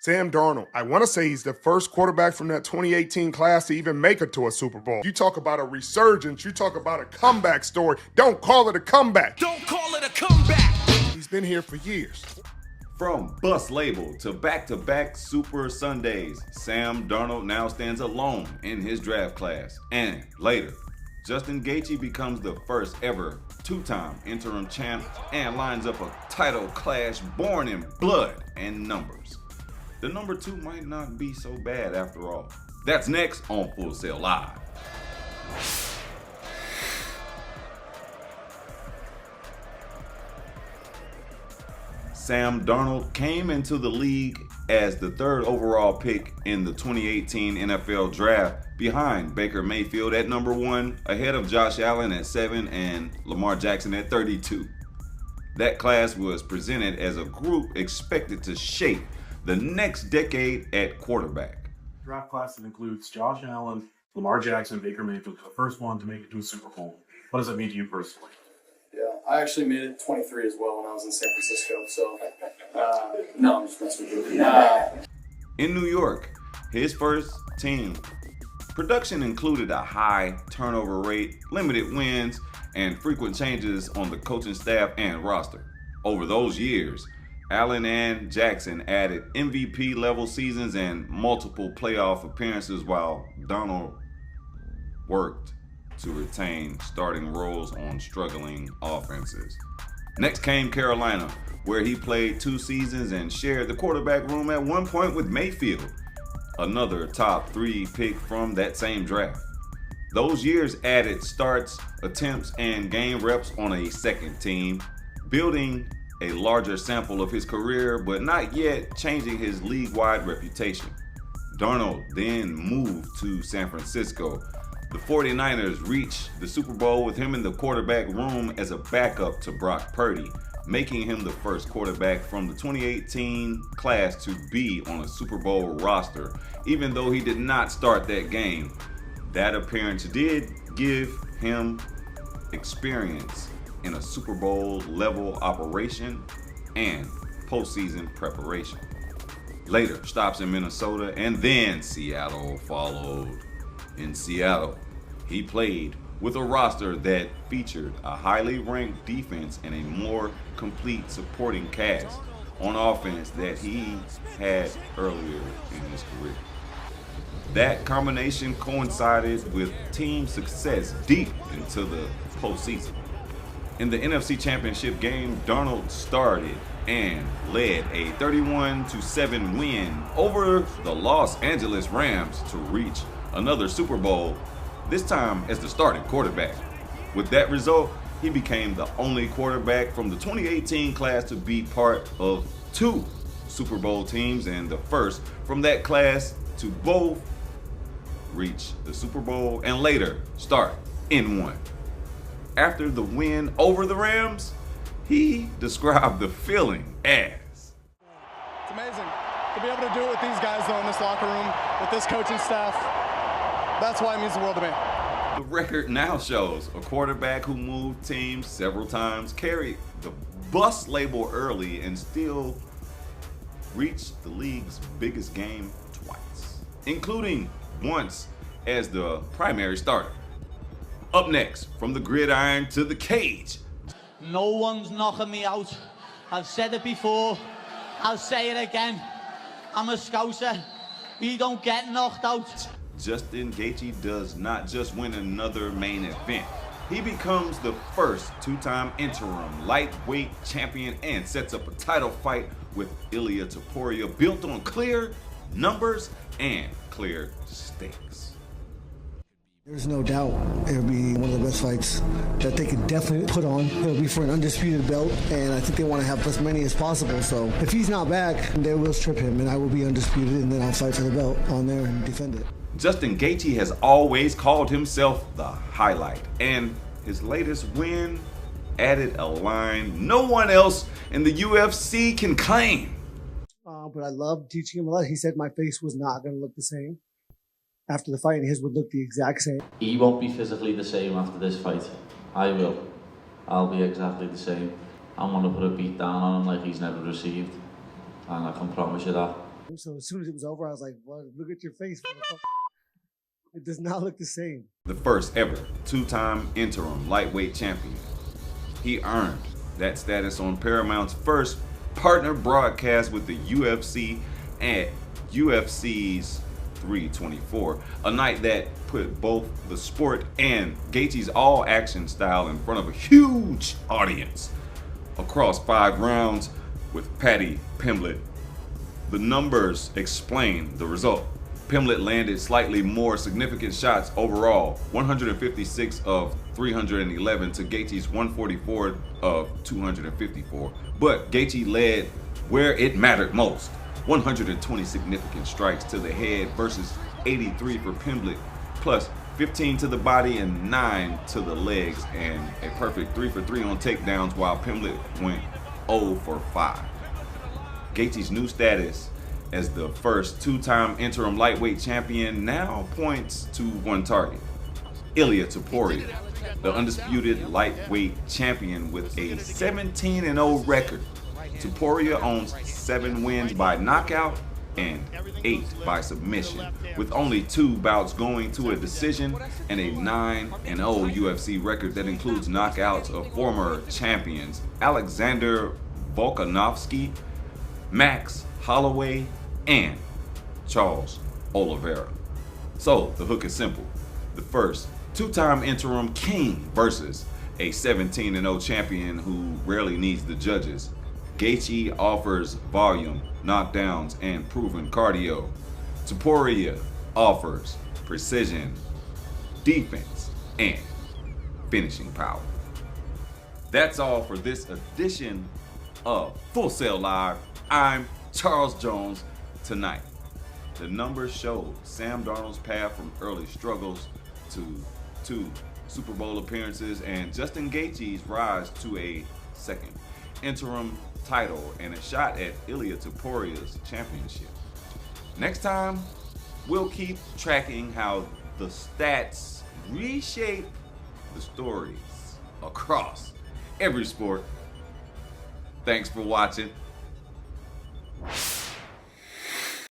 Sam Darnold, I want to say he's the first quarterback from that 2018 class to even make it to a Super Bowl. You talk about a resurgence, you talk about a comeback story. Don't call it a comeback. Don't call it a comeback. He's been here for years. From bus label to back-to-back Super Sundays, Sam Darnold now stands alone in his draft class. And later, Justin Gaethje becomes the first ever two-time interim champ and lines up a title clash born in blood and numbers. The number 2 might not be so bad after all. That's next on Full Sail Live. Sam Darnold came into the league as the 3rd overall pick in the 2018 NFL Draft behind Baker Mayfield at number 1, ahead of Josh Allen at 7 and Lamar Jackson at 32. That class was presented as a group expected to shape the next decade at quarterback. Draft class that includes Josh Allen, Lamar Jackson, Baker Mayfield, the first one to make it to a Super Bowl. What does that mean to you personally? Yeah, I actually made it 23 as well when I was in San Francisco, so no, I'm just messing with you. In New York, his first team production included a high turnover rate, limited wins, and frequent changes on the coaching staff and roster. Over those years, Allen and Jackson added MVP-level seasons and multiple playoff appearances while Darnold worked to retain starting roles on struggling offenses. Next came Carolina, where he played 2 seasons and shared the quarterback room at one point with Mayfield, another top 3 pick from that same draft. Those years added starts, attempts, and game reps on a second team, building a larger sample of his career, but not yet changing his league-wide reputation. Darnold then moved to San Francisco. The 49ers reached the Super Bowl with him in the quarterback room as a backup to Brock Purdy, making him the first quarterback from the 2018 class to be on a Super Bowl roster, even though he did not start that game. That appearance did give him experience in a Super Bowl level operation and postseason preparation. Later, stops in Minnesota and then Seattle followed. In Seattle, he played with a roster that featured a highly ranked defense and a more complete supporting cast on offense that he had earlier in his career. That combination coincided with team success deep into the postseason. In the NFC Championship game, Darnold started and led a 31-7 win over the Los Angeles Rams to reach another Super Bowl, this time as the starting quarterback. With that result, he became the only quarterback from the 2018 class to be part of 2 Super Bowl teams and the first from that class to both reach the Super Bowl and later start in one. After the win over the Rams, he described the feeling as, "It's amazing to be able to do it with these guys though in this locker room, with this coaching staff. That's why it means the world to me." The record now shows a quarterback who moved teams several times, carried the bus label early, and still reached the league's biggest game twice, including once as the primary starter. Up next, from the gridiron to the cage. No one's knocking me out. I've said it before. I'll say it again. I'm a Scouser. We don't get knocked out. Justin Gaethje does not just win another main event. He becomes the first 2-time interim lightweight champion and sets up a title fight with Ilia Topuria built on clear numbers and clear stakes. There's no doubt it'll be one of the best fights that they could definitely put on. It'll be for an undisputed belt, and I think they want to have as many as possible. So if he's not back, they will strip him, and I will be undisputed, and then I'll fight for the belt on there and defend it. Justin Gaethje has always called himself the highlight, and his latest win added a line no one else in the UFC can claim. But I loved teaching him a lot. He said my face was not going to look the same after the fight, and his would look the exact same. He won't be physically the same after this fight. I will. I'll be exactly the same. I'm going to put a beat down on him like he's never received. And I can promise you that. So as soon as it was over, I was like, well, look at your face. It does not look the same. The first ever two-time interim lightweight champion. He earned that status on Paramount's first partner broadcast with the UFC at UFC's 324, a night that put both the sport and Gaethje's all-action style in front of a huge audience. Across 5 rounds with Paddy Pimblett, the numbers explain the result. Pimblett landed slightly more significant shots overall, 156 of 311 to Gaethje's 144 of 254. But Gaethje led where it mattered most, 120 significant strikes to the head versus 83 for Pimblett, plus 15 to the body and 9 to the legs, and a perfect 3 for 3 on takedowns, while Pimblett went 0 for 5. Gaethje's new status as the first two-time interim lightweight champion now points to one target: Ilia Topuria, the undisputed lightweight champion with a 17-0 record. Topuria owns 7 wins by knockout and 8 by submission, with only 2 bouts going to a decision and a 9-0 UFC record that includes knockouts of former champions Alexander Volkanovski, Max Holloway, and Charles Oliveira. So the hook is simple: the first two-time interim king versus a 17-0 champion who rarely needs the judges. Gaethje offers volume, knockdowns, and proven cardio. Topuria offers precision, defense, and finishing power. That's all for this edition of Full Sail Live. I'm Charles Jones. Tonight, the numbers showed Sam Darnold's path from early struggles to 2 Super Bowl appearances and Justin Gaethje's rise to a second interim title and a shot at Ilia Topuria's championship. Next time, we'll keep tracking how the stats reshape the stories across every sport. Thanks for watching.